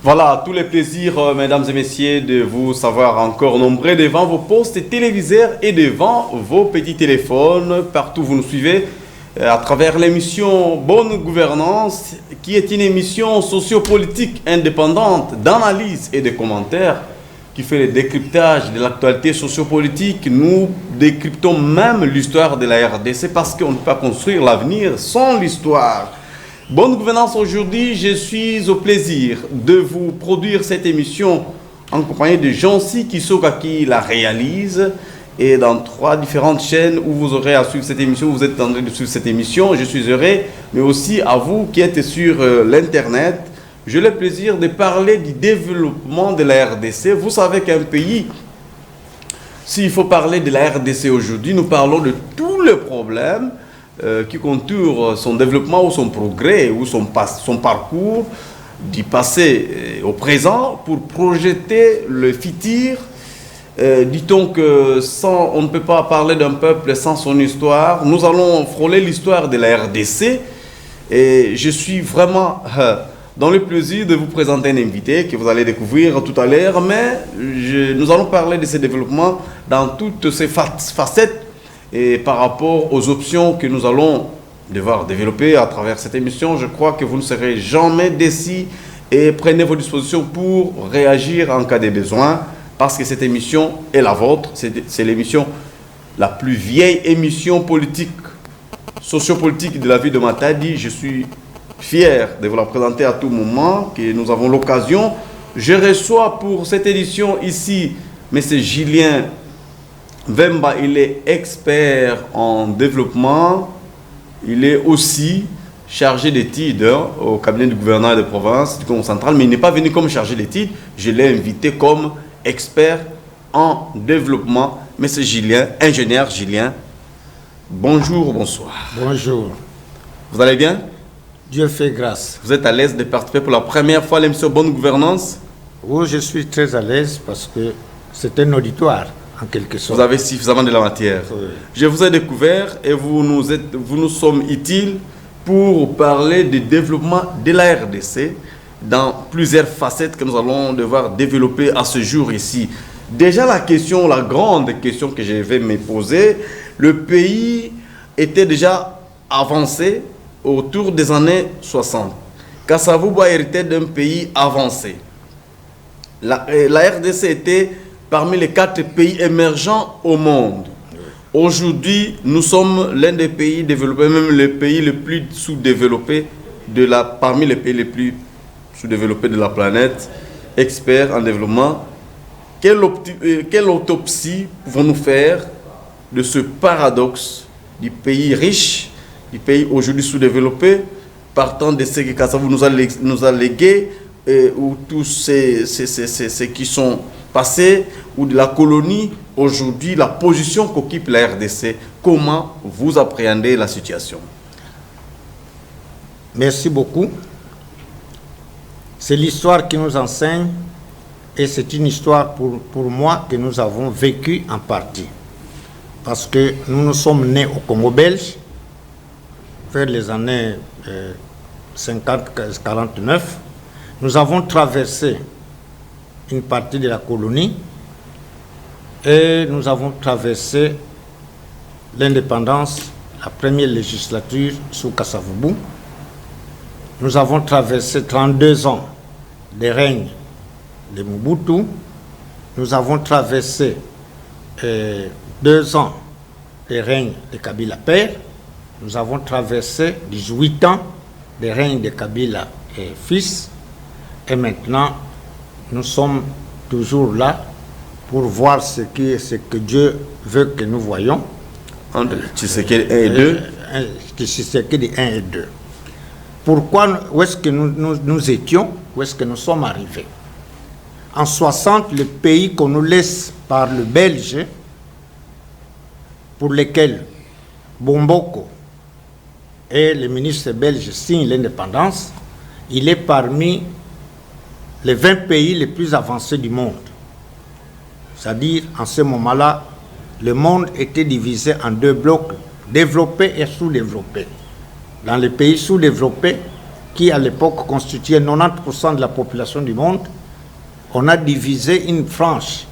Voilà, tous les plaisirs, mesdames et messieurs, de vous savoir encore nombreux devant vos postes téléviseurs et devant vos petits téléphones. Partout vous nous suivez à travers l'émission Bonne Gouvernance, qui est une émission sociopolitique indépendante d'analyse et de commentaires, qui fait le décryptage de l'actualité sociopolitique. Nous décryptons même l'histoire de la RDC parce qu'on ne peut pas construire l'avenir sans l'histoire. Bonne Gouvernance, aujourd'hui, je suis au plaisir de vous produire cette émission en compagnie de Jean-C Kisoka qui la réalise, et dans 3 différentes chaînes où vous aurez à suivre cette émission. Vous êtes en train de suivre cette émission, je suis heureux, mais aussi à vous qui êtes sur l'internet. J'ai le plaisir de parler du développement de la RDC. Vous savez qu'un pays, s'il faut parler de la RDC aujourd'hui, nous parlons de tous les problèmes qui contourent son développement ou son progrès ou son parcours du passé au présent pour projeter le futur. Dit-on que on ne peut pas parler d'un peuple sans son histoire. Nous allons frôler l'histoire de la RDC et je suis vraiment dans le plaisir de vous présenter un invité que vous allez découvrir tout à l'heure, mais nous allons parler de ce développement dans toutes ses facettes et par rapport aux options que nous allons devoir développer à travers cette émission. Je crois que vous ne serez jamais déçus et prenez vos dispositions pour réagir en cas de besoin, parce que cette émission est la vôtre. C'est l'émission, la plus vieille émission politique, sociopolitique de la ville de Matadi. Je suis fier de vous la présenter à tout moment, que nous avons l'occasion. Je reçois pour cette édition ici M. Julien Vemba. Il est expert en développement. Il est aussi chargé d'études au cabinet du gouverneur de province, du Congo central, mais il n'est pas venu comme chargé d'études. Je l'ai invité comme expert en développement. M. Julien, ingénieur Julien, bonjour, bonsoir. Bonjour. Vous allez bien? Dieu fait grâce. Vous êtes à l'aise de participer pour la première fois à l'émission Bonne Gouvernance? Oui, je suis très à l'aise parce que c'est un auditoire, en quelque sorte. Vous avez suffisamment de la matière. Oui. Je vous ai découvert et vous nous sommes utiles pour parler du développement de la RDC dans plusieurs facettes que nous allons devoir développer à ce jour ici. Déjà la grande question que je vais me poser, le pays était déjà avancé autour des années 60. Kasavubu héritait d'un pays avancé. La RDC était parmi les 4 pays émergents au monde. Aujourd'hui, nous sommes l'un des pays développés, même le pays le plus sous-développé parmi les pays les plus sous-développés de la planète, experts en développement. Quelle autopsie pouvons-nous faire de ce paradoxe du pays riche, du pays aujourd'hui sous-développé, partant de ce que Kasavubu nous a légué, ou tous ces qui sont passés, ou de la colonie, aujourd'hui, la position qu'occupe la RDC. Comment vous appréhendez la situation? Merci beaucoup. C'est l'histoire qui nous enseigne, et c'est une histoire pour moi que nous avons vécue en partie. Parce que nous sommes nés au Congo belge, vers les années 50-49. Nous avons traversé une partie de la colonie et nous avons traversé l'indépendance, la première législature sous Kasavubu. Nous avons traversé 32 ans de règne de Mobutu. Nous avons traversé 2 ans de règne de Kabila père. Nous avons traversé 18 ans de règne de Kabila fils. Et maintenant, nous sommes toujours là pour voir ce que Dieu veut que nous voyons. Entre Tshisekedi 1 et 2. Tshisekedi 1 et 2. Pourquoi, où est-ce que nous étions, où est-ce que nous sommes arrivés? En 60, le pays qu'on nous laisse par le Belge, pour lequel Bomboko et le ministre belge signent l'indépendance, il est parmi les 20 pays les plus avancés du monde. C'est-à-dire, en ce moment-là, le monde était divisé en 2 blocs, développés et sous-développés. Dans les pays sous-développés, qui à l'époque constituait 90% de la population du monde, on a divisé une frange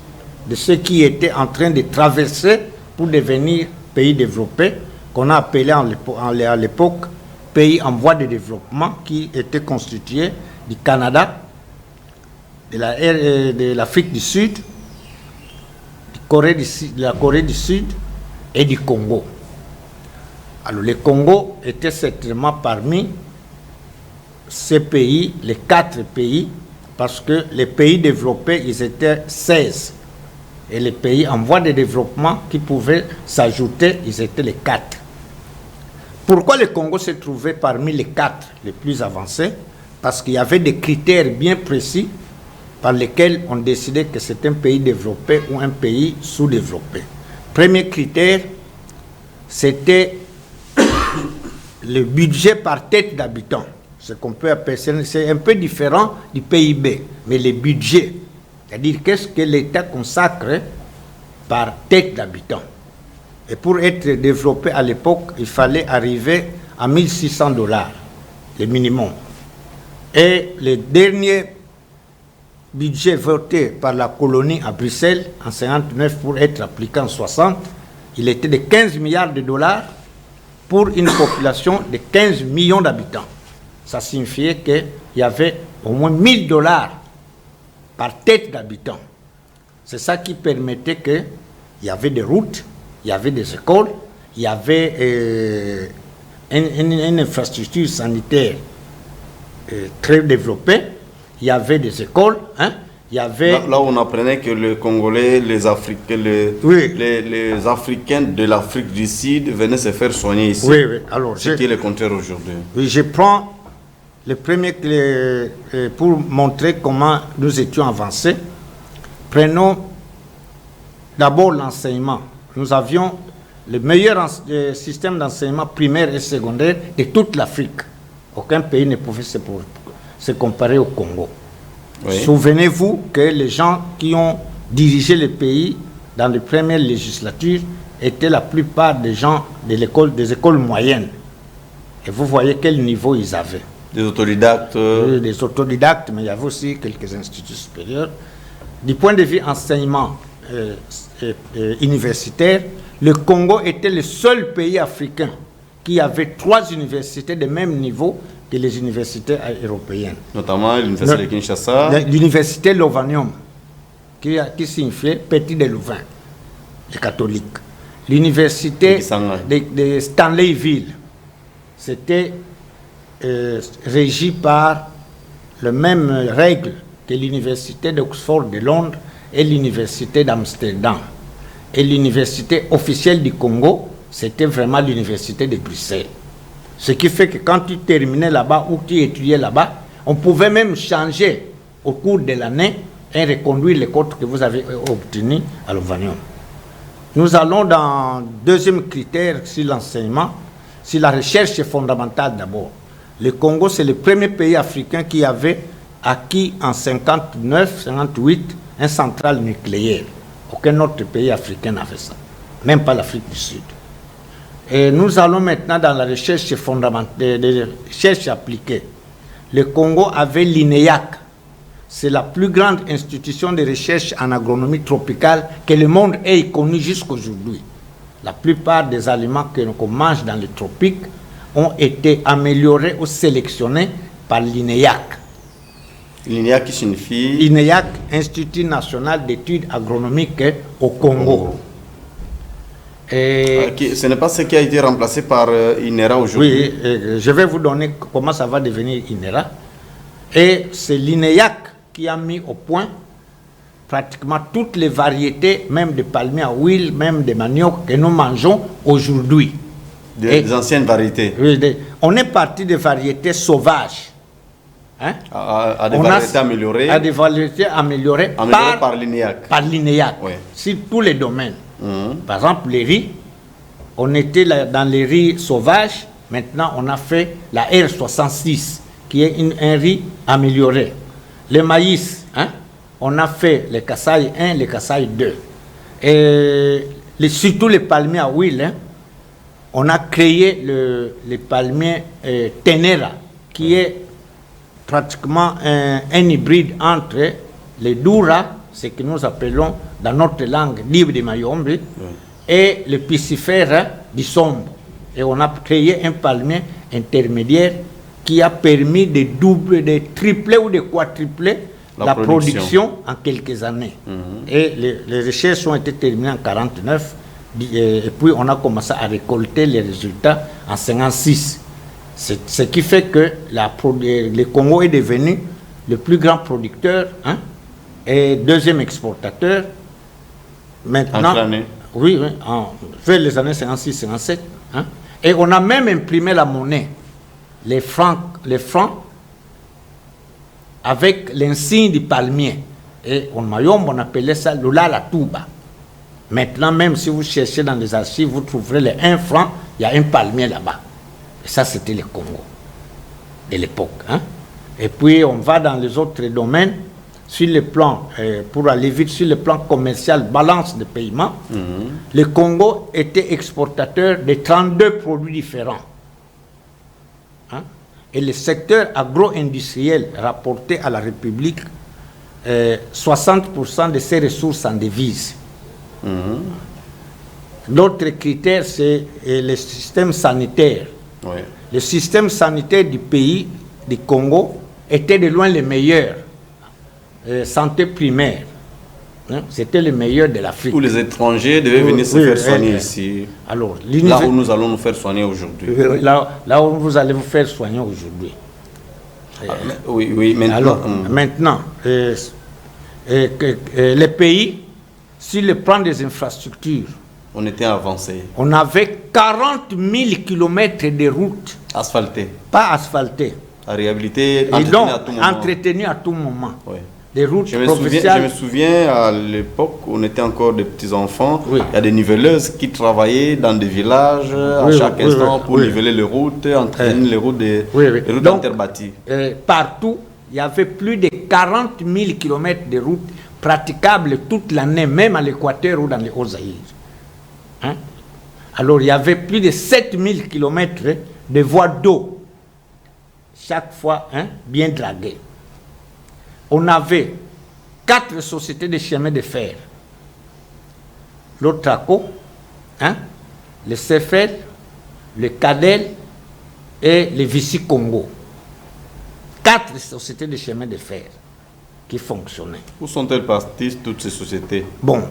de ceux qui étaient en train de traverser pour devenir pays développés, qu'on a appelé à l'époque pays en voie de développement, qui était constitué du Canada, de l'Afrique du Sud, de la Corée du Sud et du Congo. Alors le Congo était certainement parmi ces pays, les 4 pays, parce que les pays développés, ils étaient 16. Et les pays en voie de développement qui pouvaient s'ajouter, ils étaient les 4. Pourquoi le Congo se trouvait parmi les 4 les plus avancés? Parce qu'il y avait des critères bien précis par lesquels on décidait que c'est un pays développé ou un pays sous-développé. Premier critère, c'était le budget par tête d'habitant. Ce qu'on peut appeler, c'est un peu différent du PIB, mais le budget, c'est-à-dire qu'est-ce que l'État consacre par tête d'habitant. Et pour être développé à l'époque, il fallait arriver à 1 600 $, le minimum. Et le dernier budget voté par la colonie à Bruxelles en 59 pour être appliqué en 60, il était de 15 milliards de dollars pour une population de 15 millions d'habitants. Ça signifiait qu'il y avait au moins 1 000 $ par tête d'habitant. C'est ça qui permettait qu'il y avait des routes, il y avait des écoles, il y avait une infrastructure sanitaire très développée, il y avait des écoles, il y avait... Là, on apprenait que les Congolais, les Africains, les Africains de l'Afrique du Sud venaient se faire soigner ici. Oui, oui. Alors, ce qui est le contraire aujourd'hui. Oui, je prends le premier pour montrer comment nous étions avancés. Prenons d'abord l'enseignement. Nous avions le meilleur système d'enseignement primaire et secondaire de toute l'Afrique. Aucun pays ne pouvait se comparer au Congo. Oui. Souvenez-vous que les gens qui ont dirigé le pays dans les premières législatures étaient la plupart des gens des écoles moyennes. Et vous voyez quel niveau ils avaient. Des autodidactes. Des autodidactes, mais il y avait aussi quelques instituts supérieurs. Du point de vue enseignement universitaire, le Congo était le seul pays africain qui avait 3 universités de même niveau que les universités européennes. Notamment l'université de Kinshasa. L'université Lovanium, qui signifiait Petit de Louvain, les catholiques. L'université de Stanleyville, c'était régi par les mêmes règles que l'université d'Oxford de Londres et l'université d'Amsterdam. Et l'université officielle du Congo, c'était vraiment l'université de Bruxelles. Ce qui fait que quand tu terminais là-bas ou tu étudiais là-bas, on pouvait même changer au cours de l'année et reconduire les codes que vous avez obtenus à l'Ovanium. Nous allons dans le deuxième critère sur l'enseignement, sur la recherche fondamentale d'abord. Le Congo, c'est le premier pays africain qui avait acquis en 59-58 une centrale nucléaire. Aucun autre pays africain n'avait ça, même pas l'Afrique du Sud. Et nous allons maintenant dans la recherche fondamentale, de recherche appliquée. Le Congo avait l'INEAC. C'est la plus grande institution de recherche en agronomie tropicale que le monde ait connue jusqu'aujourd'hui. La plupart des aliments qu'on mange dans les tropiques ont été améliorés ou sélectionnés par l'INEAC. L'INEAC qui signifie... INEAC, Institut National d'Études Agronomiques au Congo. Et ce n'est pas ce qui a été remplacé par INERA aujourd'hui. Oui, je vais vous donner comment ça va devenir INERA. Et c'est l'INEAC qui a mis au point pratiquement toutes les variétés, même de palmiers à huile, même de manioc que nous mangeons aujourd'hui. Des anciennes variétés. Oui, on est parti des variétés sauvages. Hein? À des variétés améliorées. À des variétés améliorées par l'INEAC. Par l'INEAC, oui. Sur tous les domaines. Par exemple, les riz, on était dans les riz sauvages, maintenant on a fait la R66, qui est un riz amélioré. Le maïs, on a fait les Kasaï 1, les Kasaï 2. Et surtout les palmiers à huile, on a créé les palmiers Tenera, qui est pratiquement un hybride entre les Doura, ce que nous appelons dans notre langue Libre de Mayombe, et le Piscifera du Sombo. Et on a créé un palmier intermédiaire qui a permis de doubler, de tripler ou de quadrupler la production en quelques années. Et les recherches ont été terminées en 1949, et puis on a commencé à récolter les résultats en 1956. Ce qui fait que le Congo est devenu le plus grand producteur, hein, et deuxième exportateur. Maintenant, en quelle année? Oui, vers les années 56-57. Hein, et on a même imprimé la monnaie, les francs avec l'insigne du palmier. Et en Mayombe, on appelait ça Lula la Touba. Maintenant, même si vous cherchez dans les archives, vous trouverez les 1 franc, il y a un palmier là-bas. Et ça, c'était le Congo de l'époque. Hein. Et puis, on va dans les autres domaines, sur le plan, pour aller vite, sur le plan commercial, balance de paiement. Le Congo était exportateur de 32 produits différents. Hein. Et le secteur agro-industriel rapportait à la République 60% de ses ressources en devises. L'autre critère, c'est le système sanitaire. Oui. Le système sanitaire du pays, du Congo, était de loin le meilleur. Santé primaire. Hein, c'était le meilleur de l'Afrique. Où les étrangers devaient venir se faire soigner ici. Alors, là où nous allons nous faire soigner aujourd'hui. Là où vous allez vous faire soigner aujourd'hui. Oui, maintenant. Alors, maintenant, les pays, sur le plan des infrastructures, on était avancé. On avait 40 000 km de routes. Asphaltées. Pas asphaltées. À réhabiliter, entretenues à tout moment. Oui. Des routes je me souviens, à l'époque, on était encore des petits-enfants. Oui. Il y a des niveleuses qui travaillaient dans des villages à chaque instant pour niveler les routes, entraîner les routes, routes interbâties. Partout, il y avait plus de 40 000 km de routes praticables toute l'année, même à l'Équateur ou dans les Hauts-Zaïre. Hein? Alors, il y avait plus de 7 000 km de voies d'eau, chaque fois bien draguées. On avait 4 sociétés de chemin de fer. L'Otraco, le CFL, le Cadel et le Vici Congo. 4 sociétés de chemin de fer qui fonctionnaient. Où sont-elles parties, toutes ces sociétés? Bon,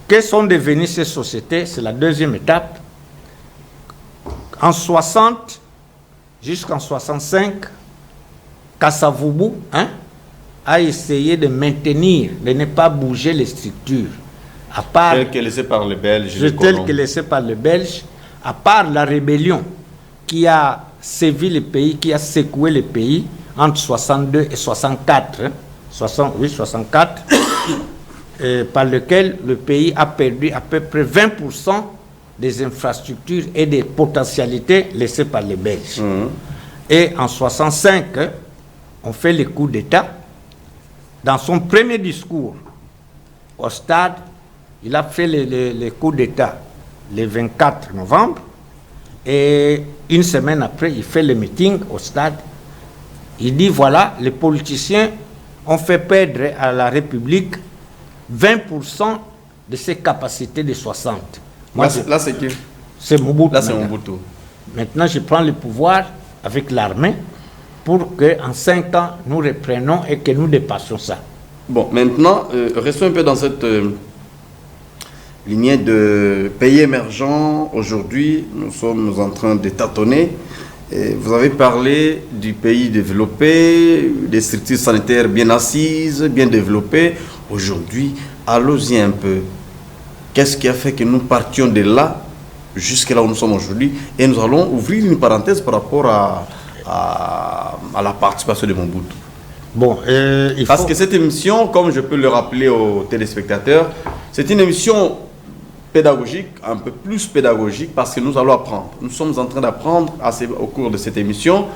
que sont devenues ces sociétés? C'est la deuxième étape. En 60 jusqu'en 65, Kasavubu, a essayé de maintenir, de ne pas bouger les structures. À part, telles que laissées par les Belges. Telles que laissées par les Belges, à part la rébellion qui a sévi le pays, qui a secoué le pays entre 62 et 64, 64, par lequel le pays a perdu à peu près 20% des infrastructures et des potentialités laissées par les Belges. Et en 65, on fait le coup d'État. Dans son premier discours au stade, il a fait le coup d'État le 24 novembre et une semaine après, il fait le meeting au stade. Il dit, voilà, les politiciens ont fait perdre à la République 20% de ses capacités de 60. Moi, là c'est qui? C'est Mobutu. Là, c'est Mobutu. Maintenant, je prends le pouvoir avec l'armée pour qu'en 5 ans, nous reprenons et que nous dépassions ça. Bon, maintenant, restons un peu dans cette lignée de pays émergents. Aujourd'hui, nous sommes en train de tâtonner. Et vous avez parlé du pays développé, des structures sanitaires bien assises, bien développées. Aujourd'hui, allons-y un peu. Qu'est-ce qui a fait que nous partions de là jusqu'à là où nous sommes aujourd'hui? Et nous allons ouvrir une parenthèse par rapport à la participation de Mobutu. Bon, parce que cette émission, comme je peux le rappeler aux téléspectateurs, c'est une émission pédagogique, un peu plus pédagogique, parce que nous allons apprendre. Nous sommes en train d'apprendre au cours de cette émission.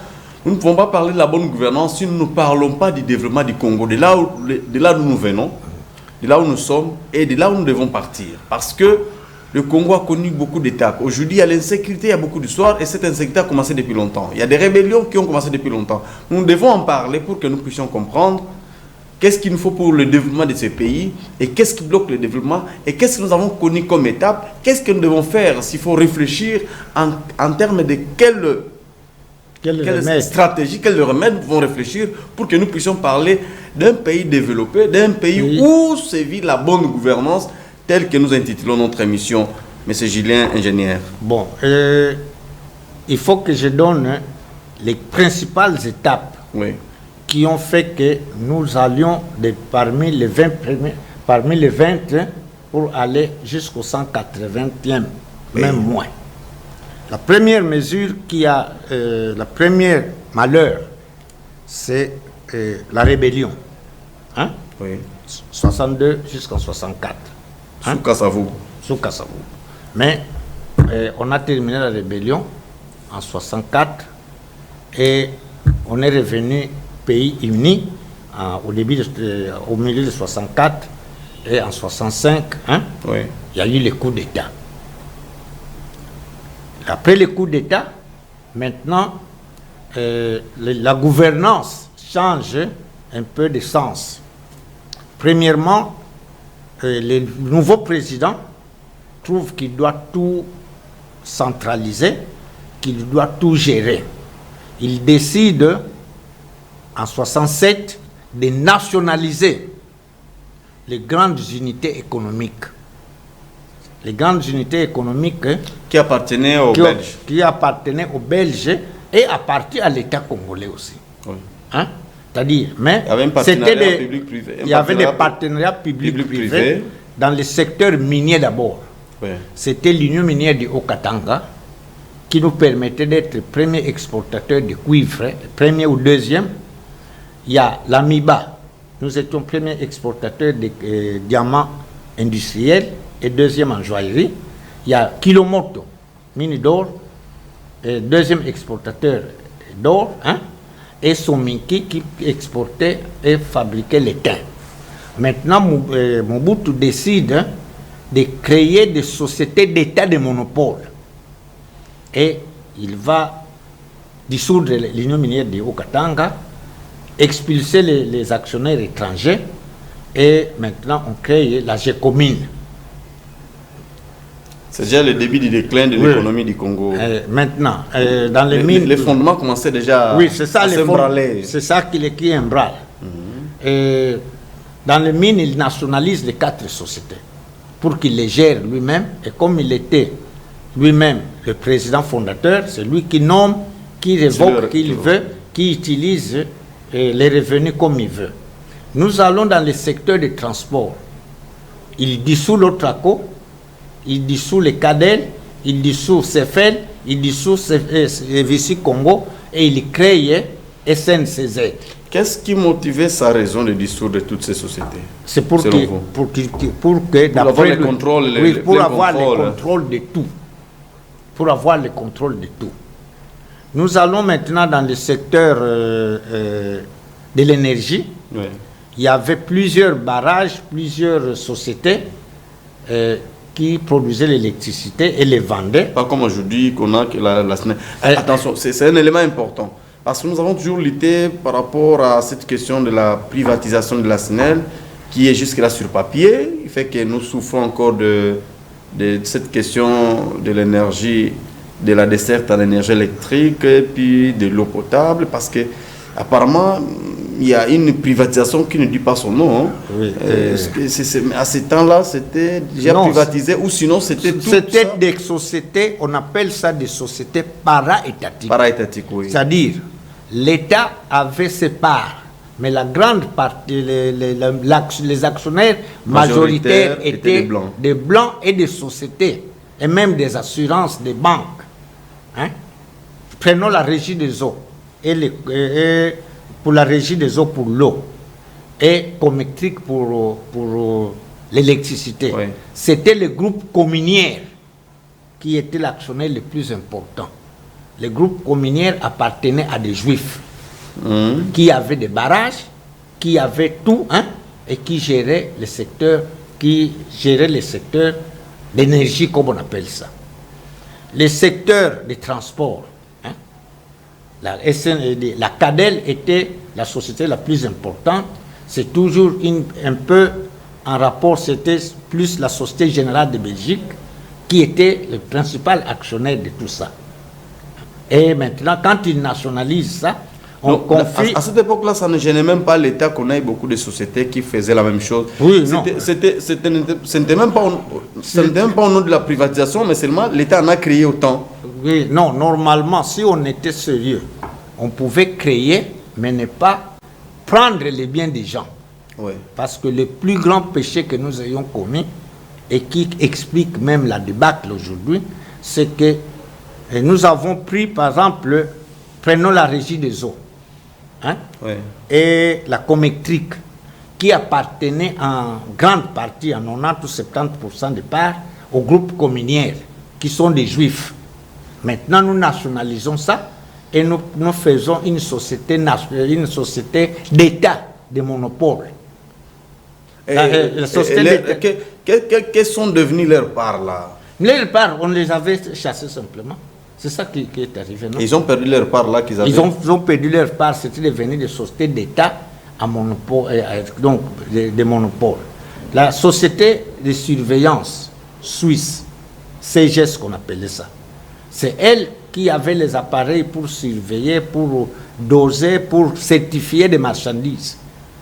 Nous ne pouvons pas parler de la bonne gouvernance si nous ne parlons pas du développement du Congo, de là où nous venons, de là où nous sommes et de là où nous devons partir. Parce que le Congo a connu beaucoup d'étapes. Aujourd'hui, il y a l'insécurité, il y a beaucoup d'histoires et cette insécurité a commencé depuis longtemps. Il y a des rébellions qui ont commencé depuis longtemps. Nous devons en parler pour que nous puissions comprendre qu'est-ce qu'il nous faut pour le développement de ce pays et qu'est-ce qui bloque le développement et qu'est-ce que nous avons connu comme étape, qu'est-ce que nous devons faire s'il faut réfléchir en termes de quelle stratégie, quels remèdes nous devons réfléchir pour que nous puissions parler d'un pays développé, d'un pays où sévit la bonne gouvernance, telle que nous intitulons notre émission. Monsieur Julien, ingénieur. Bon, il faut que je donne les principales étapes qui ont fait que nous allions parmi les 20 pour aller jusqu'au 180e, même moins. La première mesure la première malheur, c'est la rébellion. Hein? 62 jusqu'en 64. Sous Kassavou. Sous Kassavou. Mais on a terminé la rébellion en 64 et on est revenu pays uni au milieu de 64 et en 65. Hein? Il y a eu le coup d'État. Après le coup d'État, maintenant, la gouvernance change un peu de sens. Premièrement, le nouveau président trouve qu'il doit tout centraliser, qu'il doit tout gérer. Il décide, en 67, de nationaliser les grandes unités économiques. Les grandes unités économiques qui appartenaient aux Belges. Qui appartenaient aux Belges et appartenaient à l'État congolais aussi. Hein? C'est-à-dire, mais il y avait des partenariats publics-privés dans le secteur minier d'abord. C'était l'Union minière du Haut-Katanga qui nous permettait d'être premier exportateur de cuivre, premier ou deuxième. Il y a l'Amiba, nous étions premier exportateur de diamants industriels et deuxième en joaillerie. Il y a Kilomoto, mine d'or, deuxième exportateur d'or, hein, et Sominki qui exportait et fabriquait les thym. Maintenant, Mobutu décide de créer des sociétés d'État de monopole. Et il va dissoudre l'Union minière du Haut-Katanga, expulser les actionnaires étrangers, et maintenant on crée la Gécomine. C'est déjà le début du déclin de l'économie du Congo. Maintenant, dans les mines... Les fondements commençaient déjà à s'embraler. C'est ça qui embrale. Et dans les mines, il nationalise les 4 sociétés pour qu'il les gère lui-même. Et comme il était lui-même le président fondateur, c'est lui qui nomme, qui révoque, qui veut, qui utilise les revenus comme il veut. Nous allons dans le secteur des transports. Il dissout l'Otraco, il dissout les Cadel, il dissout Cefel, il dissout Vici Congo et il crée SNCZ. Qu'est-ce qui motivait sa raison de dissoudre toutes ces sociétés? C'est pour avoir le contrôle de tout. Pour avoir le contrôle de tout. Nous allons maintenant dans le secteur de l'énergie. Il y avait plusieurs barrages, plusieurs sociétés qui produisaient l'électricité et les vendaient. Pas comme aujourd'hui qu'on a que la SNEL. Attention, c'est un élément important. Parce que nous avons toujours lutté par rapport à cette question de la privatisation de la SNEL, qui est jusque-là sur papier. Il fait que nous souffrons encore de cette question de l'énergie, de la desserte en énergie électrique, et puis de l'eau potable, parce que apparemment il y a une privatisation qui ne dit pas son nom. À ce temps-là, c'était déjà privatisé, ou sinon c'était tout. C'était des sociétés, on appelle ça des sociétés para-étatiques. Para-étatiques, oui. C'est-à-dire, l'État avait ses parts, mais la grande partie, les actionnaires majoritaires étaient des blancs et des sociétés, et même des assurances, des banques. Hein? Prenons la régie des eaux, pour la régie des eaux pour l'eau, et Cometric pour l'électricité. C'était le groupe communière qui était l'actionnaire le plus important. Le groupe communière appartenait à des juifs qui avaient des barrages, qui avaient tout, hein, et qui géraient le secteur l'énergie comme on appelle ça. Les secteurs des transports, hein, la CADEL était la société la plus importante. C'est toujours un peu en rapport, c'était plus la Société Générale de Belgique qui était le principal actionnaire de tout ça. Et maintenant, quand ils nationalisent ça, on confie... À cette époque-là, ça ne gênait même pas l'État qu'on ait beaucoup de sociétés qui faisaient la même chose. Oui, non. Ce n'était même pas au nom de la privatisation, mais seulement l'État en a créé autant. Oui, non, normalement, si on était sérieux, on pouvait créer, mais ne pas prendre les biens des gens. Oui. Parce que le plus grand péché que nous ayons commis, et qui explique même la débâcle aujourd'hui, c'est que nous avons pris, par exemple, prenons la régie des eaux, hein, oui, et la Comectric, qui appartenait en grande partie, en 90 ou 70% de parts, au groupe communiaire, qui sont des juifs. Maintenant, nous nationalisons ça et nous faisons une société d'État, de monopole. Quels sont devenus leurs parts là? Leurs parts, on les avait chassés simplement. C'est ça qui est arrivé. Non? Ils ont perdu leur part là qu'ils avaient. Ils ont perdu leur part, c'était devenu des sociétés d'État à monopole, donc des monopoles. La société de surveillance suisse, CGS qu'on appelait ça, c'est elle qui avait les appareils pour surveiller, pour doser, pour certifier des marchandises.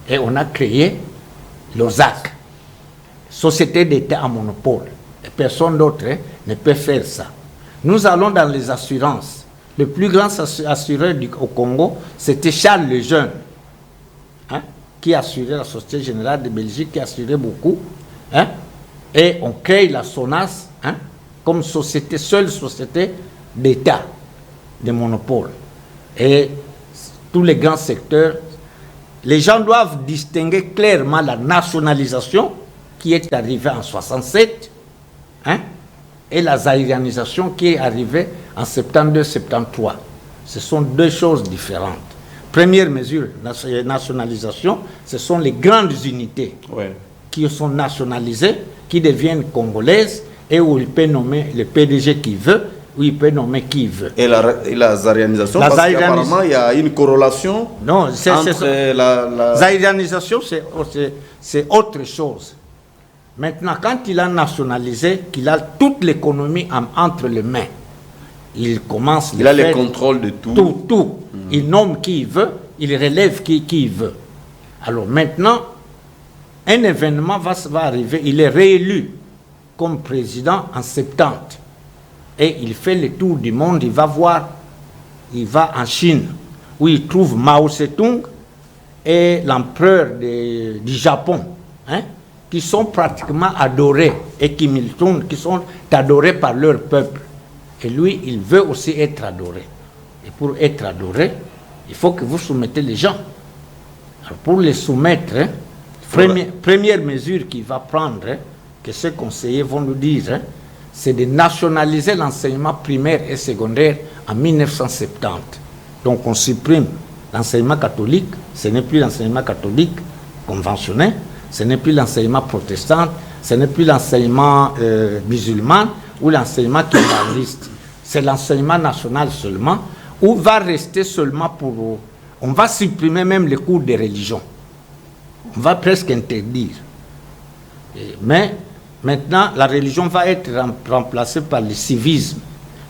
Et on a créé l'OSAC, Société d'État à monopole. Et personne d'autre ne peut faire ça. Nous allons dans les assurances. Le plus grand assureur au Congo, c'était Charles Lejeune, hein, qui assurait la Société Générale de Belgique, qui assurait beaucoup. Hein, et on crée la SONAS, hein, comme seule société d'État, de monopole. Et tous les grands secteurs, les gens doivent distinguer clairement la nationalisation qui est arrivée en 67, hein, et la zaïrianisation qui est arrivée en 72-73. Ce sont deux choses différentes. Première mesure, nationalisation, ce sont les grandes unités, ouais, qui sont nationalisées, qui deviennent congolaises, et où il peut nommer le PDG qui veut, où il peut nommer qui veut. Et la zaïrianisation, parce qu'apparemment il y a une corrélation entre la... Zaïrianisation, c'est autre chose. Maintenant, quand il a nationalisé, qu'il a toute l'économie entre les mains, il commence... Il a le contrôle de tout. Tout. Il nomme qui il veut, il relève qui il veut. Alors maintenant, un événement va arriver, il est réélu comme président en 70. Et il fait le tour du monde, il va en Chine, où il trouve Mao Tse-tung et l'empereur du Japon, hein, qui sont pratiquement adorés, et Kim Il-sung, qui sont adorés par leur peuple. Et lui, il veut aussi être adoré. Et pour être adoré, il faut que vous soumettez les gens. Alors pour les soumettre, hein, première mesure qu'il va prendre, hein, que ces conseillers vont nous dire, hein, c'est de nationaliser l'enseignement primaire et secondaire en 1970. Donc on supprime l'enseignement catholique, ce n'est plus l'enseignement catholique conventionnel, ce n'est plus l'enseignement protestant, ce n'est plus l'enseignement musulman ou l'enseignement kibbaliste. C'est l'enseignement national seulement, où va rester seulement pour... On va supprimer même les cours de religion. On va presque interdire. Mais maintenant, la religion va être remplacée par le civisme,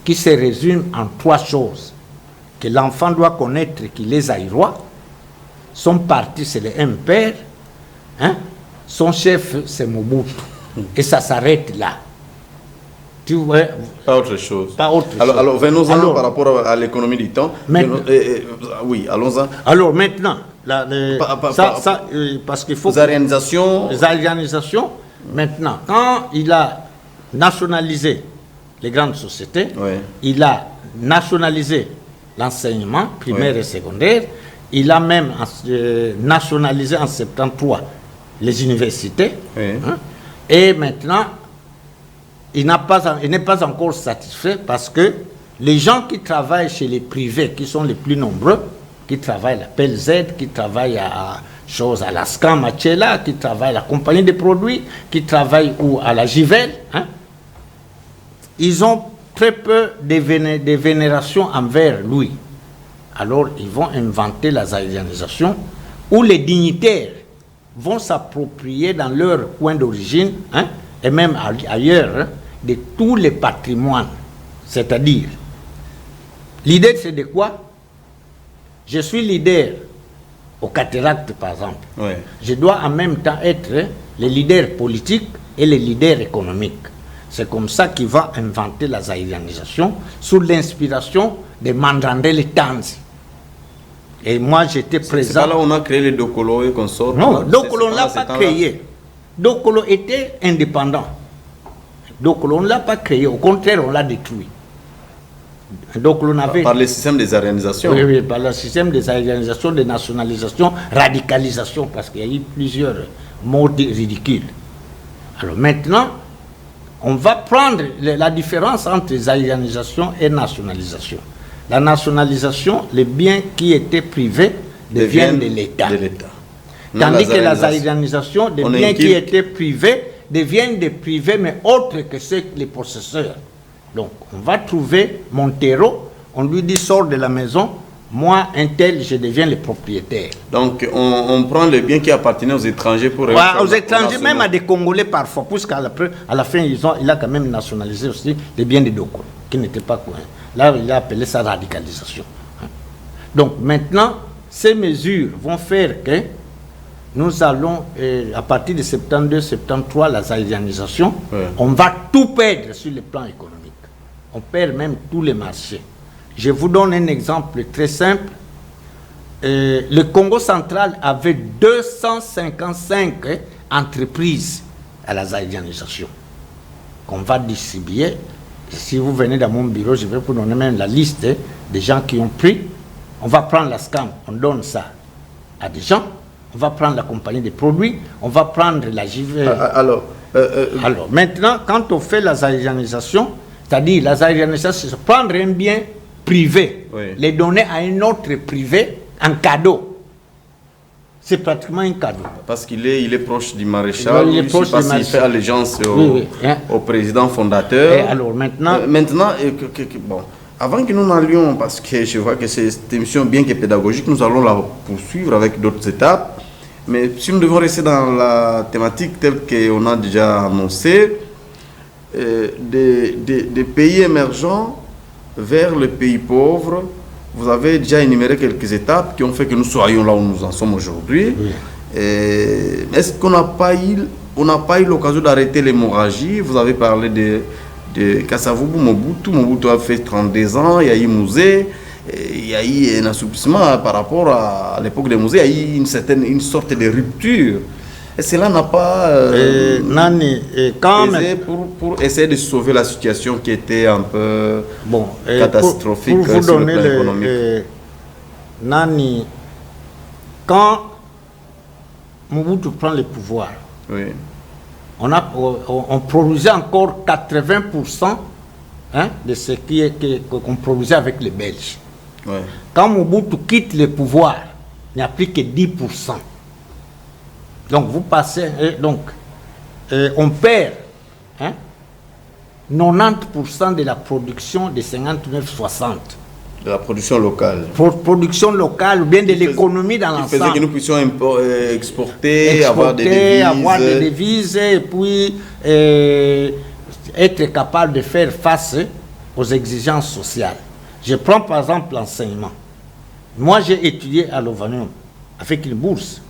qui se résume en trois choses. Que l'enfant doit connaître qu'il est zaïrois, son parti c'est le MPR, hein? Son chef c'est Mobutu. Et ça s'arrête là. Tu vois, pas autre chose. Pas autre chose. Alors venons-en par rapport à l'économie du temps. Oui, allons-en. Alors maintenant, parce qu'il faut... Les organisations, maintenant, quand il a nationalisé les grandes sociétés, ouais, il a nationalisé l'enseignement primaire, ouais, et secondaire, il a même nationalisé en 73 les universités, ouais, hein, et maintenant, il n'est pas encore satisfait parce que les gens qui travaillent chez les privés, qui sont les plus nombreux, qui travaillent à la PLZ, qui travaillent à la SCAM, qui travaillent à la compagnie des produits, qui travaillent à la Givel, hein, ils ont très peu de vénération envers lui. Alors, ils vont inventer la zaïrianisation où les dignitaires vont s'approprier dans leur coin d'origine, hein, et même ailleurs, hein, de tous les patrimoines. C'est-à-dire, l'idée c'est de quoi? Je suis leader au cataracte, par exemple. Ouais. Je dois en même temps être le leader politique et le leader économique. C'est comme ça qu'il va inventer la zaïrianisation sous l'inspiration de Mandandele Tanzi. Et moi, j'étais présent. C'est pas là où on a créé les Dokolo et consorts. Non, Dokolo ne l'a pas créé. Dokolo était indépendant. Dokolo, on ne l'a pas créé. Au contraire, on l'a détruit. Dokolo n'avait... Par le système des organisations. Oui, oui, par le système des organisations, de nationalisation, radicalisation, parce qu'il y a eu plusieurs mots ridicules. Alors maintenant, on va prendre la différence entre zaïrianisation et nationalisation. La nationalisation, les biens qui étaient privés deviennent de l'État. Tandis que la zaïrianisation, les biens qui étaient privés deviennent des privés, mais autres que ceux les possesseurs. Donc, on va trouver Montero, on lui dit sors de la maison, moi, un tel, je deviens le propriétaire. Donc, on prend les biens qui appartenaient aux étrangers pour... Aux étrangers, même à des Congolais parfois, puisqu'à la fin, il a quand même nationalisé aussi les biens de Dokolo, qui n'étaient pas coins. Là, il a appelé ça radicalisation. Donc, maintenant, ces mesures vont faire que nous allons, à partir de 72-73, la zaïrianisation, on va tout perdre sur le plan économique. On perd même tous les marchés. Je vous donne un exemple très simple. Le Congo central avait 255 entreprises à la zaïrianisation qu'on va distribuer. Si vous venez dans mon bureau, je vais vous donner même la liste des gens qui ont pris. On va prendre la SCAM, on donne ça à des gens. On va prendre la compagnie des produits, on va prendre la JV. Alors, maintenant, quand on fait la zaïrianisation, c'est-à-dire la zaïrianisation, c'est prendre un bien privé, les donner à un autre privé en cadeau. C'est pratiquement un cadeau. Parce qu'il est proche du maréchal, il est proche du maréchal. Il fait allégeance au président fondateur. Et alors maintenant... Bon, avant que nous n'allions, parce que je vois que cette émission, bien que pédagogique, nous allons la poursuivre avec d'autres étapes. Mais si nous devons rester dans la thématique telle qu'on a déjà annoncé, des pays émergents vers les pays pauvres, vous avez déjà énuméré quelques étapes qui ont fait que nous soyons là où nous en sommes aujourd'hui. Oui. Est-ce qu'on n'a pas eu l'occasion d'arrêter l'hémorragie? Vous avez parlé de Kasavubu, Mobutu. Mobutu a fait 32 ans, il y a eu Musée, il y a eu un assouplissement par rapport à l'époque des Musées, il y a eu une sorte de rupture. Et cela n'a pas pour essayer de sauver la situation qui était un peu catastrophique pour vous sur donner le plan économique. Nani, quand Mobutu prend le pouvoir, on produisait encore 80% de ce qu'on produisait avec les Belges. Quand Mobutu quitte le pouvoir, il n'y a plus que 10%. Donc vous passez, on perd 90% de la production de 59-60. De la production locale. Production locale ou bien de l'économie dans l'ensemble. Qui faisait que nous puissions exporter, avoir des devises et puis être capable de faire face aux exigences sociales. Je prends par exemple l'enseignement. Moi j'ai étudié à l'Ovanium avec une bourse.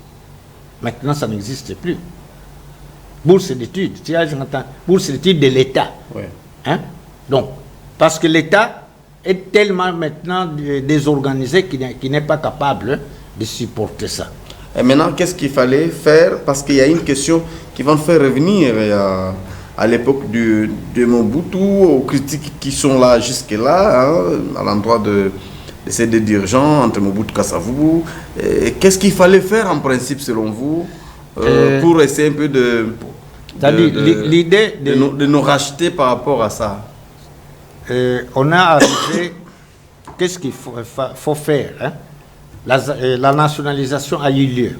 Maintenant, ça n'existe plus. Bourse d'études, bourse d'études de l'État. Donc, parce que l'État est tellement maintenant désorganisé qu'il n'est pas capable de supporter ça. Et maintenant, qu'est-ce qu'il fallait faire? Parce qu'il y a une question qui va nous faire revenir à l'époque de Mobutu, aux critiques qui sont là jusque-là, à l'endroit de ces deux dirigeants, entre Mobutu et Kasavubu. Qu'est-ce qu'il fallait faire en principe, selon vous, pour essayer un peu de nous racheter par rapport à ça? On a arrivé, qu'est-ce qu'il faut faire? La nationalisation a eu lieu.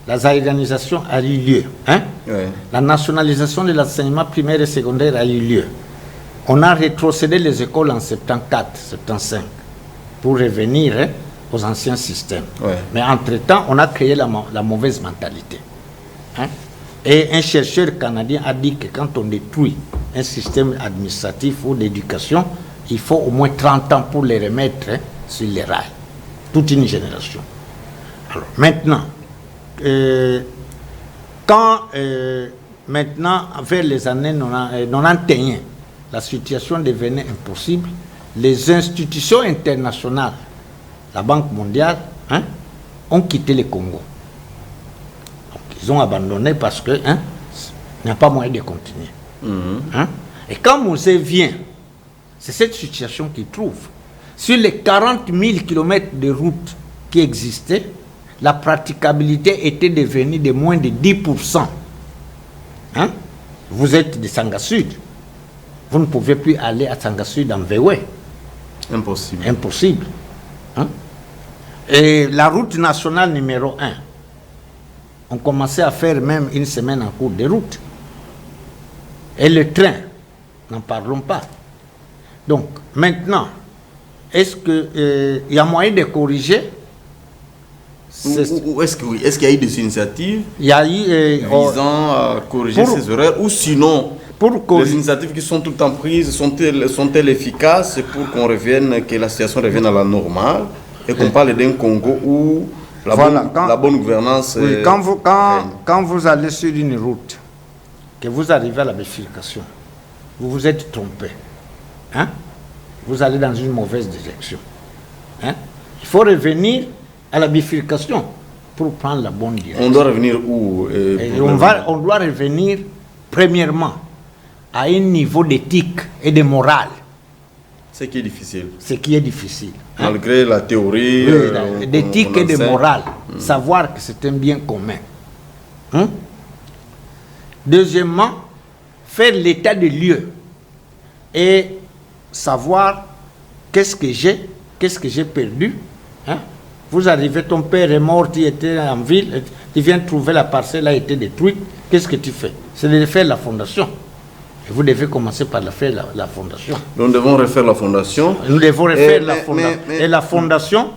La zaïrianisation a eu lieu. La nationalisation de l'enseignement primaire et secondaire a eu lieu. On a rétrocédé les écoles en 74, 75 pour revenir aux anciens systèmes. Ouais. Mais entre-temps, on a créé la mauvaise mentalité. Hein? Et un chercheur canadien a dit que quand on détruit un système administratif ou d'éducation, il faut au moins 30 ans pour les remettre sur les rails. Toute une génération. Alors, maintenant, maintenant, vers les années 91, la situation devenait impossible. Les institutions internationales, la Banque mondiale, ont quitté le Congo. Donc, ils ont abandonné parce qu'il n'y a pas moyen de continuer. Et quand Mosé vient, c'est cette situation qu'il trouve. Sur les 40 000 km de routes qui existaient, la praticabilité était devenue de moins de 10%. Vous êtes de Sanga Sud. Vous ne pouvez plus aller à Sanga Sud en VW. Impossible. Impossible. Et la route nationale numéro 1, on commençait à faire même une semaine en cours de route. Et le train, n'en parlons pas. Donc, maintenant, est-ce qu'il y a moyen de corriger? Ou est-ce qu'il y a eu des initiatives visant à corriger ces erreurs? Ou sinon, les initiatives qui sont tout le temps prises sont-elles efficaces pour qu'on revienne, que la situation revienne à la normale et qu'on parle d'un Congo où la bonne gouvernance... Oui, quand vous allez sur une route, que vous arrivez à la bifurcation, vous vous êtes trompé. Vous allez dans une mauvaise direction. Il faut revenir à la bifurcation pour prendre la bonne direction. On doit revenir où? On doit revenir, premièrement, à un niveau d'éthique et de morale. Ce qui est difficile. Ce qui est difficile. Malgré la théorie... d'éthique et de morale. Savoir que c'est un bien commun. Deuxièmement, faire l'état des lieux et savoir qu'est-ce que j'ai perdu. Vous arrivez, ton père est mort, tu étais en ville, tu viens trouver la parcelle a été détruite. Qu'est-ce que tu fais? C'est de faire la fondation. Et vous devez commencer par faire la fondation. Nous devons refaire la fondation. Nous devons refaire la fondation. Et la fondation,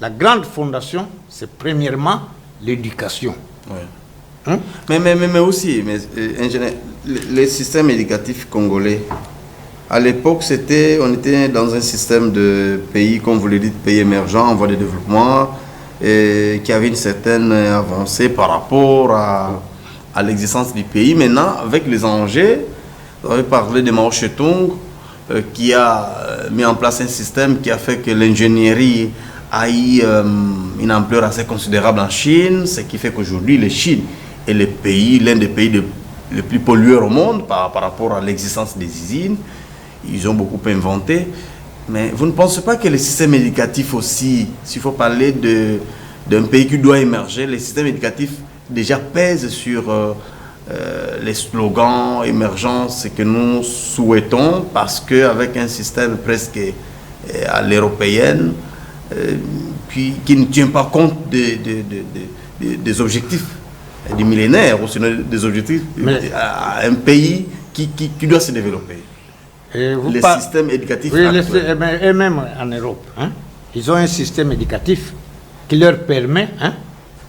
la grande fondation, c'est premièrement l'éducation. Ouais. Mais aussi, les systèmes éducatifs congolais, à l'époque, on était dans un système de pays, comme vous le dites, pays émergents, en voie de développement, et qui avait une certaine avancée par rapport à l'existence du pays. Maintenant, avec les enjeux, vous avez parlé de Mao Tse-tung, qui a mis en place un système qui a fait que l'ingénierie a eu une ampleur assez considérable en Chine, ce qui fait qu'aujourd'hui, la Chine est l'un des pays les plus pollueurs au monde par rapport à l'existence des usines. Ils ont beaucoup inventé. Mais vous ne pensez pas que les systèmes éducatifs aussi, s'il faut parler d'un pays qui doit émerger, les systèmes éducatifs déjà pèsent sur les slogans émergents, ce que nous souhaitons, parce qu'avec un système presque à l'européenne, puis qui ne tient pas compte des objectifs du millénaire, ou sinon des objectifs à un pays qui doit se développer. Les systèmes éducatifs actuels. Et même en Europe, ils ont un système éducatif qui leur permet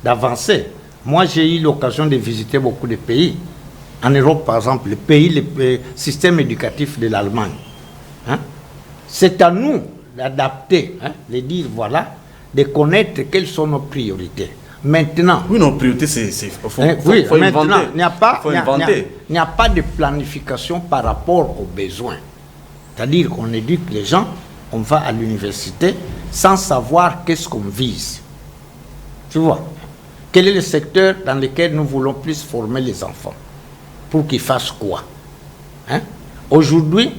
d'avancer. Moi, j'ai eu l'occasion de visiter beaucoup de pays. En Europe, par exemple, le système éducatif de l'Allemagne. C'est à nous d'adapter, de dire, voilà, de connaître quelles sont nos priorités. Maintenant... Oui, nos priorités, faut maintenant, inventer. Il n'y a pas de planification par rapport aux besoins. C'est-à-dire qu'on éduque les gens, on va à l'université sans savoir qu'est-ce qu'on vise. Tu vois? Quel est le secteur dans lequel nous voulons plus former les enfants? Pour qu'ils fassent quoi? Aujourd'hui,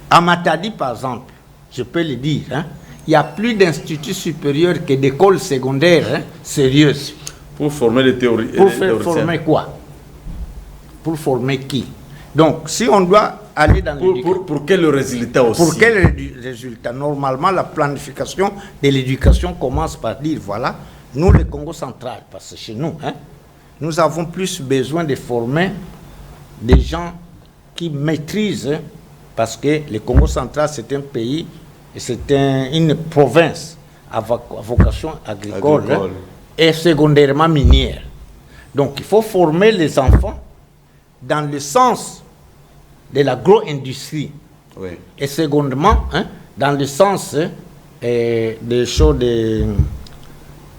à Matadi, par exemple, je peux le dire, il y a plus d'instituts supérieurs que d'écoles secondaires sérieuses. Pour former les théories. Pour former quoi? Pour former qui? Donc, si on doit aller dans l'éducation... Pour quel résultat aussi? Pour quel résultat? Normalement, la planification de l'éducation commence par dire, voilà, nous, le Congo central, parce que chez nous, nous avons plus besoin de former des gens qui maîtrisent parce que le Congo central, c'est un pays, c'est une province à vocation agricole. Et secondairement minière. Donc il faut former les enfants dans le sens de l'agro-industrie. Oui. Et secondement, dans le sens des choses de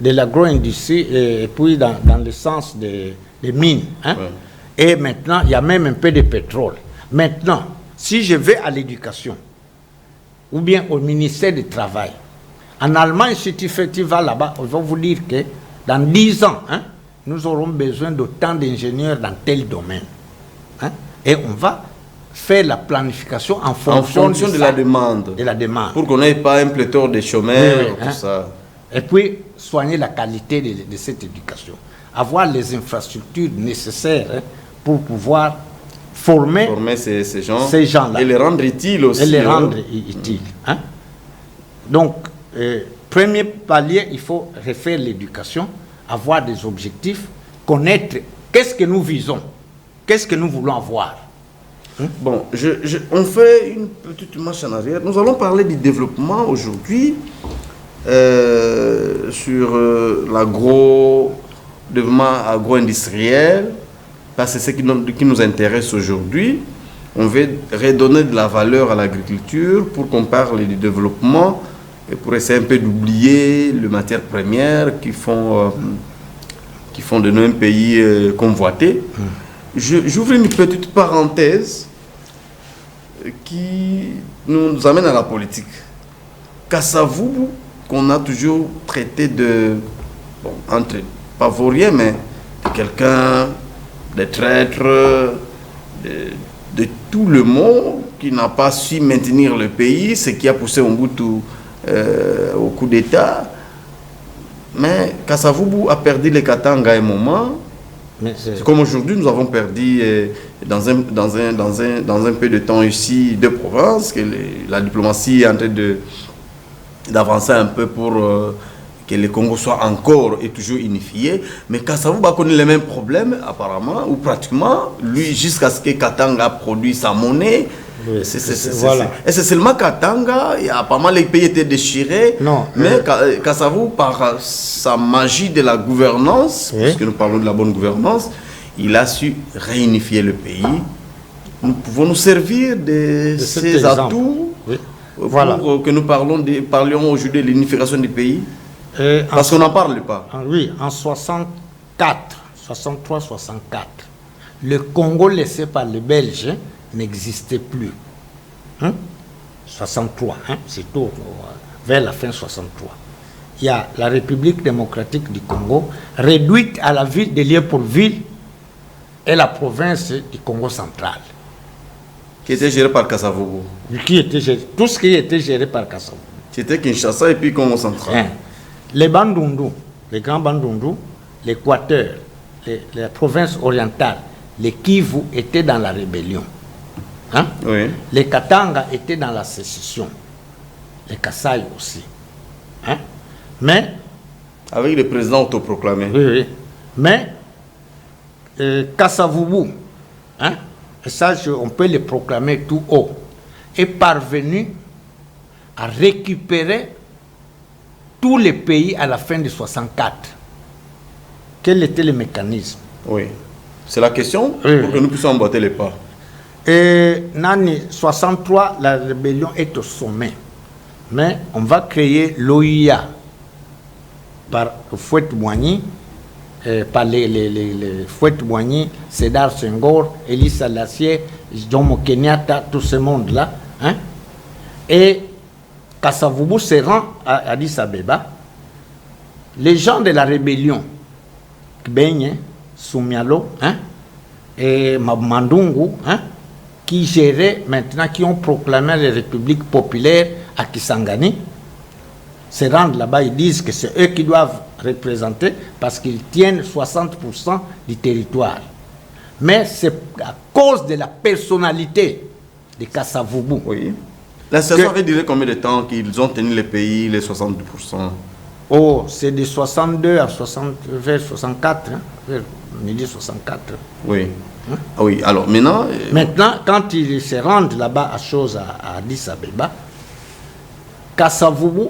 l'agro-industrie et puis dans le sens des mines. Oui. Et maintenant, il y a même un peu de pétrole. Maintenant, si je vais à l'éducation ou bien au ministère du Travail, en Allemagne, si tu vas là-bas, on va vous dire que dans 10 ans, nous aurons besoin d'autant d'ingénieurs dans tel domaine. Et on va faire la planification en fonction de la demande. De la demande. Pour qu'on n'ait pas un pléthore de chômeurs, tout ça. Et puis, soigner la qualité de cette éducation. Avoir les infrastructures nécessaires pour pouvoir former ces gens-là. Et les rendre utiles aussi. Et les rendre utiles. Donc, premier palier, il faut refaire l'éducation, avoir des objectifs, connaître qu'est-ce que nous visons, qu'est-ce que nous voulons avoir. Bon, on fait une petite marche en arrière. Nous allons parler du développement aujourd'hui sur développement agro-industriel, parce que c'est ce qui nous intéresse aujourd'hui. On veut redonner de la valeur à l'agriculture pour qu'on parle du développement et pour essayer un peu d'oublier les matières premières qui font de nous un pays convoité. J'ouvre une petite parenthèse qui nous amène à la politique. Kasavubu, qu'on a toujours traité de, pas vaurien, mais de quelqu'un, de traître, de tout le monde qui n'a pas su maintenir le pays, ce qui a poussé Mobutu au coup d'État. Mais Kasavubu a perdu les Katanga à un moment. C'est comme aujourd'hui, nous avons perdu dans un peu de temps ici 2 provinces, que la diplomatie est en train d'avancer un peu pour que le Congo soit encore et toujours unifié. Mais Kasavubu a connu les mêmes problèmes, apparemment, ou pratiquement, lui, jusqu'à ce que Katanga produise sa monnaie. Oui, et c'est seulement Katanga, il y a pas mal les pays étaient déchirés, mais Kasavubu, par sa magie de la gouvernance, puisque nous parlons de la bonne gouvernance, il a su réunifier le pays. Nous pouvons nous servir de ces atouts pour que nous parlions aujourd'hui de l'unification du pays, parce qu'on n'en parle pas. Oui, en 63-64, le Congo laissé par les Belges n'existait plus. 63, c'est tout, vers la fin 63. Il y a la République démocratique du Congo, réduite à la ville de Liépoldville et la province du Congo central. Qui était géré par Kasavubu. Tout ce qui était géré par Kasavubu. C'était Kinshasa et puis Congo central. Les Bandundu, les grands Bandundu, l'Équateur, la province orientale, les Kivu étaient dans la rébellion. Oui. Les Katanga étaient dans la sécession. Les Kasaï aussi. Mais... avec le président autoproclamé. Oui. Mais Kasavubu, et ça on peut le proclamer tout haut, est parvenu à récupérer tous les pays à la fin de 64. Quel était le mécanisme? Oui. C'est la question pour que nous puissions emboîter les pas. Et Nani 63, la rébellion est au sommet. Mais on va créer l'OIA par Fouet-Boigny, par les Fouet-Boigny, Sédar Senghor, Elie Selassie, Jomo Kenyatta, tout ce monde-là. Et Kasavubu se rend à Addis Abeba. Les gens de la rébellion, Kbenye, Soumialo, et Mandungu, qui géraient maintenant, qui ont proclamé les républiques populaires à Kisangani, se rendent là-bas, ils disent que c'est eux qui doivent représenter parce qu'ils tiennent 60% du territoire. Mais c'est à cause de la personnalité de Kasavubu. Oui. La situation avait duré combien de temps qu'ils ont tenu le pays, les 70%? Oh, c'est de 62 à vers 64, vers 1964. Oui. Hein? Ah oui, alors maintenant... Maintenant, quand ils se rendent là-bas à Addis Abeba, Kasavubu,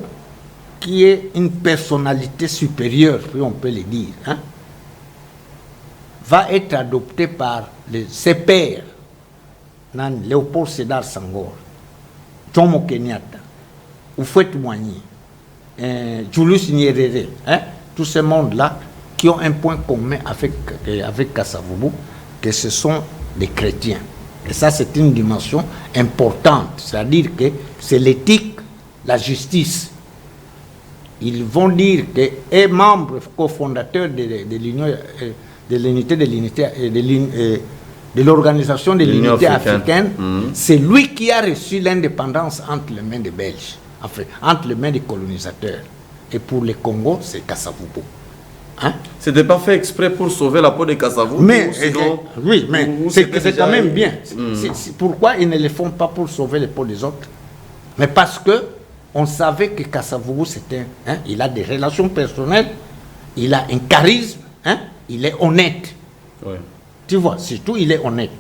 qui est une personnalité supérieure, puis on peut le dire, hein, va être adopté par ses pairs, Léopold Sédar Senghor, Jomo Kenyatta, Houphouët Boigny, Julius Nyerere, hein, tous ces mondes-là qui ont un point commun avec Kasavubu, que ce sont des chrétiens. Et ça, c'est une dimension importante, c'est-à-dire que c'est l'éthique, la justice. Ils vont dire que est membre cofondateur de l'Union, de l'unité de l'organisation de l'unité africaine, c'est lui qui a reçu l'indépendance entre les mains des Belges, enfin, entre les mains des colonisateurs. Et pour le Congo, c'est Kasavubu. Hein? C'était pas fait exprès pour sauver la peau de Kasavubu. Mais, oui, mais c'est quand même bien. Pourquoi ils ne le font pas pour sauver les peaux des autres? Mais parce que on savait que Kasavubu, c'était, hein, il a des relations personnelles, il a un charisme, hein, il est honnête. Ouais. Tu vois, surtout, il est honnête.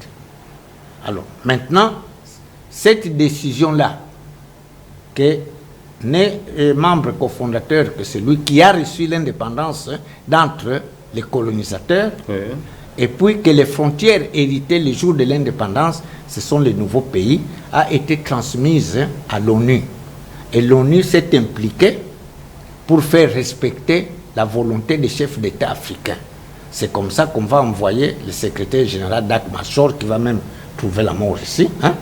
Alors, maintenant, cette décision-là, que n'est membre cofondateur que celui qui a reçu l'indépendance, hein, d'entre les colonisateurs, ouais, et puis que les frontières héritées le jour de l'indépendance, ce sont les nouveaux pays, a été transmise, hein, à l'ONU. Et l'ONU s'est impliquée pour faire respecter la volonté des chefs d'État africains. C'est comme ça qu'on va envoyer le secrétaire général Dak Machor, qui va même trouver la mort ici. Hein?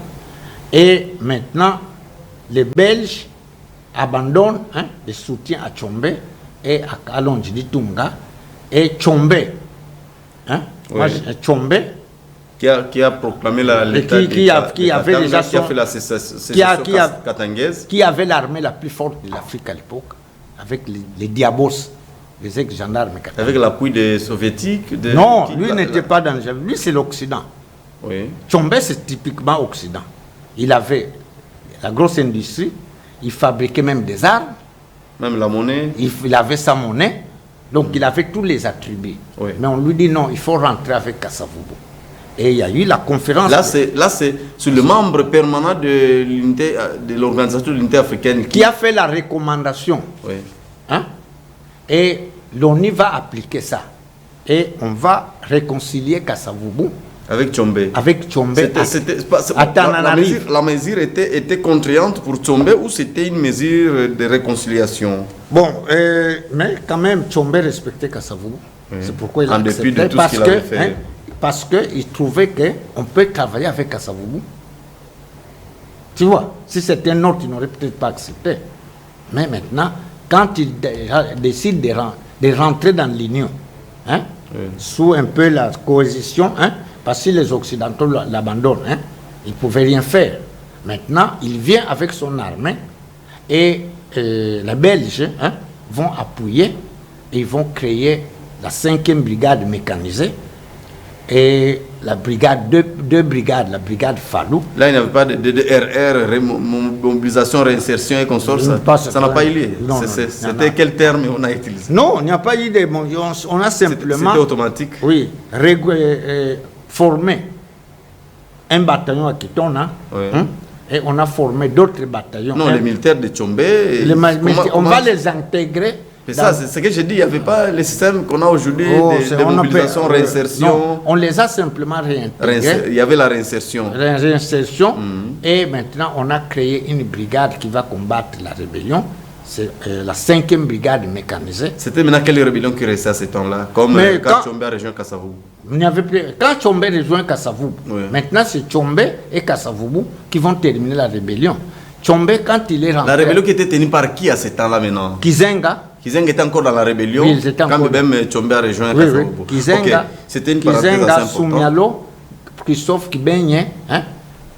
Et maintenant, les Belges abandonnent, hein, le soutien à Tchombe et à Kalonji Tunga. Et Tchombe, hein, oui, Tchombe, qui a proclamé l'État qui avait déjà qui a fait la sécession katangaise, qui avait l'armée la plus forte de l'Afrique à l'époque, avec les Diabos, les ex-gendarmes katangaise. Avec l'appui des soviétiques Non, lui n'était pas dans le... Lui, c'est l'Occident. Oui. Tchombe, c'est typiquement Occident. Il avait la grosse industrie, il fabriquait même des armes. Même la monnaie. Il avait sa monnaie, donc il avait tous les attributs. Oui. Mais on lui dit non, il faut rentrer avec Kasavubu. Et il y a eu la conférence. Là, c'est sur le membre permanent de l'unité, de l'organisation de l'unité africaine qui a fait la recommandation. Oui. Hein? Et l'ONU va appliquer ça. Et on va réconcilier Kasavubu avec Tchombe. Avec Tchombe. La mesure était contraignante pour Tchombe ou c'était une mesure de réconciliation? Bon, mais quand même, Tchombe respectait Kasavubu. Oui. C'est pourquoi il a accepté. En dépit de tout ce qu'il avait fait. Hein, parce qu'il trouvait qu'on peut travailler avec Kasavubu. Tu vois, si c'était un autre, il n'aurait peut-être pas accepté. Mais maintenant, quand il décide de rentrer dans l'Union, hein, oui, sous un peu la cohésion, hein, parce que les Occidentaux l'abandonnent, hein, il ne pouvait rien faire. Maintenant, il vient avec son armée et les Belges, hein, vont appuyer et ils vont créer la 5e brigade mécanisée. Et la brigade, deux brigades, la brigade Fallou. Là, il n'y avait pas de RR, mobilisation, réinsertion et consorts, ça n'a pas eu lieu. C'était quel terme on a utilisé? Non, il n'y a pas eu de... On a simplement... C'était automatique. Oui, formé un bataillon à Kitona, oui, hein, et on a formé d'autres bataillons. Non, les militaires de Tchombe... on va les intégrer. Mais ça, c'est ce que j'ai dit, il n'y avait pas le système qu'on a aujourd'hui de mobilisation, réinsertion. Non, on les a simplement réintégrés. Il y avait la réinsertion. Réinsertion, et maintenant on a créé une brigade qui va combattre la rébellion. C'est la 5e brigade mécanisée. C'était maintenant quelle rébellion qui restait à ce temps-là? Comme quand Tchombe a rejoint Kasavubu. Il n'y avait plus. Quand Tchombe rejoint Kasavubu, oui, maintenant c'est Tchombe et Kasavubu qui vont terminer la rébellion. Tchombe, quand il est rentré... La rébellion qui était tenue par qui à ce temps-là maintenant? Kizenga. Kizenga était encore dans la rébellion, oui, quand même Tchombe a rejoint Kasavubu. Oui. Kizenga, c'était une parenthèse assez importante. Soumialo, Christophe Kibenye, hein,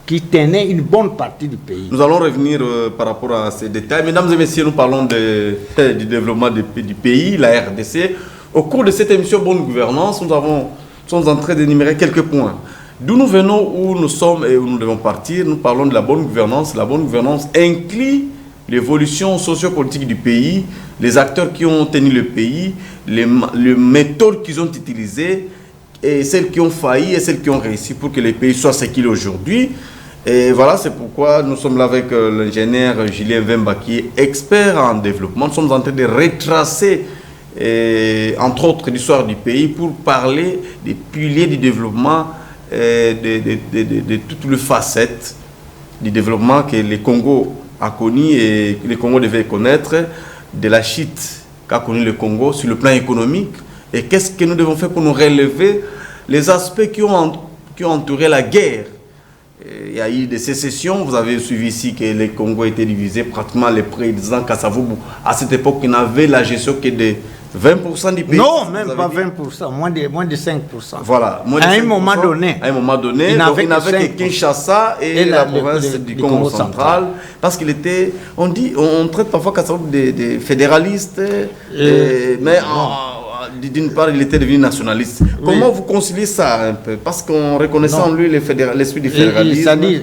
qui tenait une bonne partie du pays. Nous allons revenir par rapport à ces détails. Mesdames et messieurs, nous parlons du développement du pays, la RDC. Au cours de cette émission Bonne Gouvernance, nous sommes en train d'énumérer quelques points. D'où nous venons, où nous sommes et où nous devons partir, nous parlons de la bonne gouvernance. La bonne gouvernance inclut l'évolution sociopolitique du pays, les acteurs qui ont tenu le pays, les méthodes qu'ils ont utilisées et celles qui ont failli et celles qui ont réussi pour que les pays soient ce qu'il est aujourd'hui. Et voilà, c'est pourquoi nous sommes là avec l'ingénieur Julien Vemba qui est expert en développement. Nous sommes en train de retracer, entre autres, l'histoire du pays pour parler des piliers du développement, de toutes les facettes du développement que le Congo a connu et que le Congo devait connaître, de la chute qu'a connu le Congo sur le plan économique. Et qu'est-ce que nous devons faire pour nous relever les aspects qui ont entouré la guerre. Il y a eu des sécessions. Vous avez suivi ici que le Congo était divisé. Pratiquement les présidents Kasavubu, à cette époque, ils n'avaient la gestion que de 20% du pays. Non, même pas 20%, moins de 5%. Voilà. À un moment donné. À un moment donné, il n'avait que Kinshasa et la province du Congo central. Parce qu'il était, on traite parfois Kasavubu des fédéralistes, mais d'une part, il était devenu nationaliste. Oui. Comment vous conciliez ça un peu? Parce qu'on reconnaissait en lui l'esprit du fédéralisme. C'est-à-dire,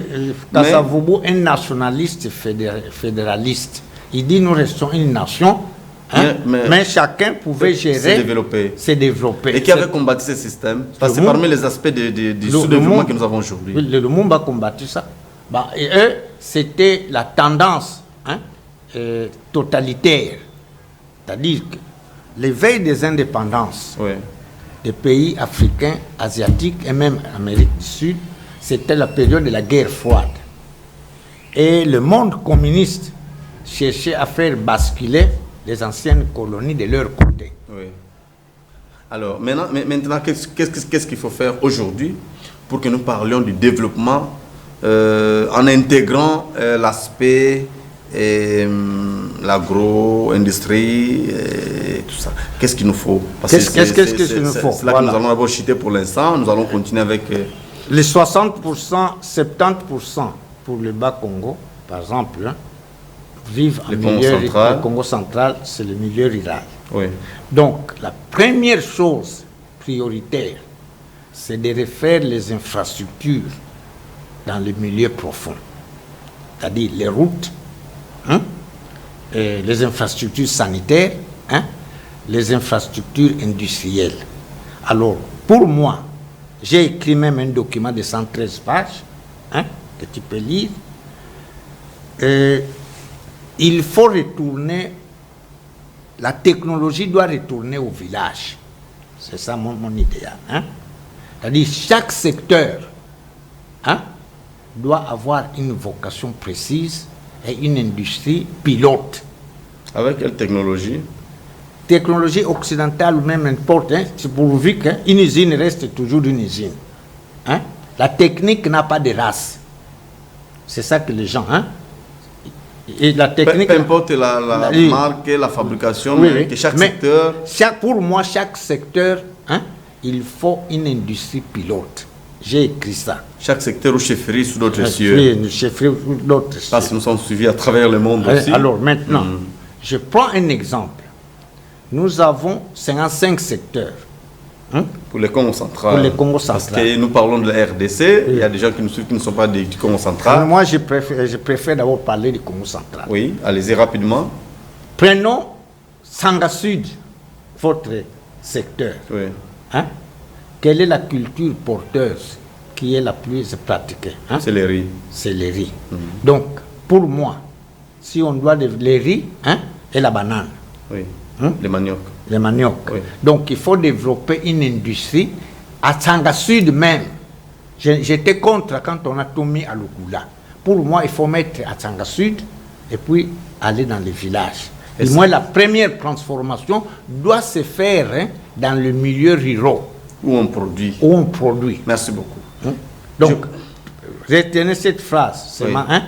Kasavubu est un nationaliste fédéraliste. Il dit nous restons une nation, hein, mais chacun pouvait gérer, se développer. Et qui avait combattu ce système? Parce que c'est parmi les aspects du sous-développement que nous avons aujourd'hui. Le monde a combattu ça. Bah, et eux, c'était la tendance totalitaire. C'est-à-dire que l'éveil des indépendances des pays africains, asiatiques et même Amérique du Sud, c'était la période de la guerre froide. Et le monde communiste cherchait à faire basculer les anciennes colonies de leur côté. Oui. Alors, maintenant qu'est-ce qu'il faut faire aujourd'hui pour que nous parlions du développement en intégrant l'aspect l'agro-industrie et tout ça. Qu'est-ce qu'il nous faut? Qu'est-ce qu'il nous faut? C'est là que nous allons d'abord chuter pour l'instant. Nous allons continuer avec... Les 60%, 70% pour le Bas-Congo, par exemple, hein, vivent en milieu... Le Congo central, c'est le milieu rural. Oui. Donc, la première chose prioritaire, c'est de refaire les infrastructures dans le milieu profond. C'est-à-dire les routes, hein, les infrastructures sanitaires, hein, les infrastructures industrielles. Alors, pour moi, j'ai écrit même un document de 113 pages, hein, que tu peux lire. Il faut retourner, la technologie doit retourner au village. C'est ça mon idéal. Hein. C'est-à-dire chaque secteur, hein, doit avoir une vocation précise et une industrie pilote. Avec quelle technologie? Technologie occidentale ou même n'importe, hein, c'est pourvu qu'une usine reste toujours une usine. Hein? La technique n'a pas de race. C'est ça que les gens... Hein? Et la technique... Peu importe la marque, la fabrication, oui, que chaque secteur... Pour moi, chaque secteur, hein, il faut une industrie pilote. J'ai écrit ça. Chaque secteur ou chefferie sous d'autres cieux. Oui, chefferie sous d'autres cieux. Parce que nous sommes suivis à travers le monde aussi. Alors maintenant, je prends un exemple. Nous avons 55 secteurs. Hein? Pour le Congo central. Pour le Congo central. Parce que nous parlons de la RDC, il y a des gens qui nous suivent qui ne sont pas du Congo central. Moi, je préfère d'abord parler du Congo central. Oui, allez-y rapidement. Prenons Sanga Sud, votre secteur. Oui. Hein? Quelle est la culture porteuse qui est la plus pratiquée? Hein? C'est le riz. C'est le riz. Donc, pour moi, si on doit le riz, hein, et la banane. Oui. Hein? Le manioc. Le manioc. Oui. Donc, il faut développer une industrie à Tsanga Sud même. J'étais contre quand on a tout mis à Lukula. Pour moi, il faut mettre à Tsanga Sud et puis aller dans les villages. Et moi, la première transformation doit se faire, hein, dans le milieu rural. Où on produit. Où on produit. Merci beaucoup. Hein? Donc, retenez cette phrase. Oui. Hein?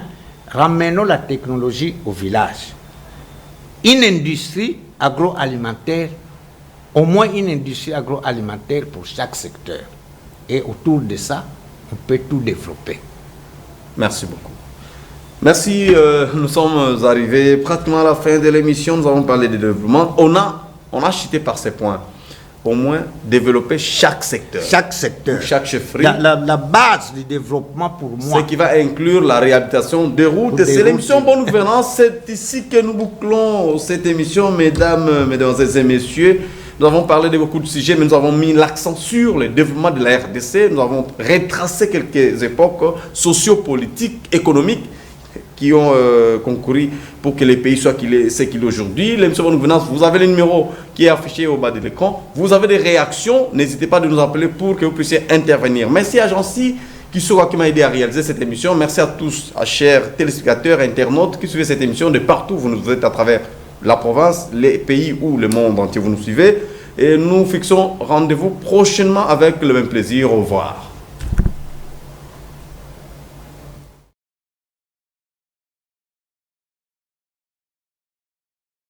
Ramenons la technologie au village. Une industrie agroalimentaire, au moins une industrie agroalimentaire pour chaque secteur. Et autour de ça, on peut tout développer. Merci beaucoup. Merci, nous sommes arrivés pratiquement à la fin de l'émission. Nous avons parlé de développement. On a chuté par ces points. Au moins, développer chaque secteur. Chaque secteur. Chaque chefferie. La base du développement pour moi. Ce qui va inclure la réhabilitation des routes. C'est l'émission Bonne Gouvernance. C'est ici que nous bouclons cette émission, mesdames et messieurs. Nous avons parlé de beaucoup de sujets, mais nous avons mis l'accent sur le développement de la RDC. Nous avons retracé quelques époques sociopolitiques, économiques, qui ont concouru pour que le pays soit ce qu'il est aujourd'hui. L'émission Bonne Gouvernance, vous avez le numéro qui est affiché au bas de l'écran. Vous avez des réactions, n'hésitez pas de nous appeler pour que vous puissiez intervenir. Merci à Jancy qui m'a aidé à réaliser cette émission. Merci à tous, à chers téléspectateurs, internautes qui suivent cette émission de partout. Vous nous êtes à travers la province, les pays ou le monde entier, vous nous suivez. Et nous fixons rendez-vous prochainement avec le même plaisir. Au revoir.